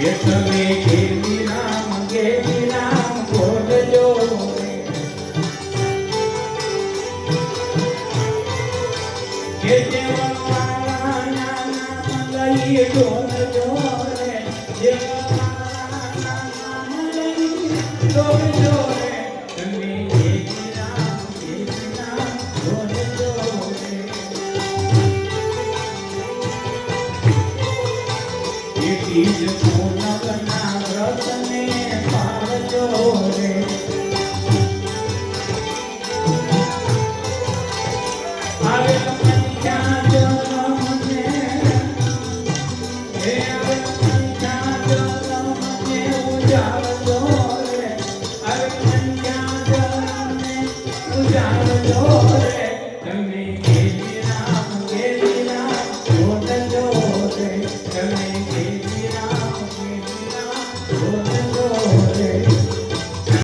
એ તમે ગેલી રામ બોલજો કે દેવા નામ લઈ બોલજો રે દેવા નામ લઈ બોલજો રે તમે ગેલી રામ બોલજો રે એ ચીજ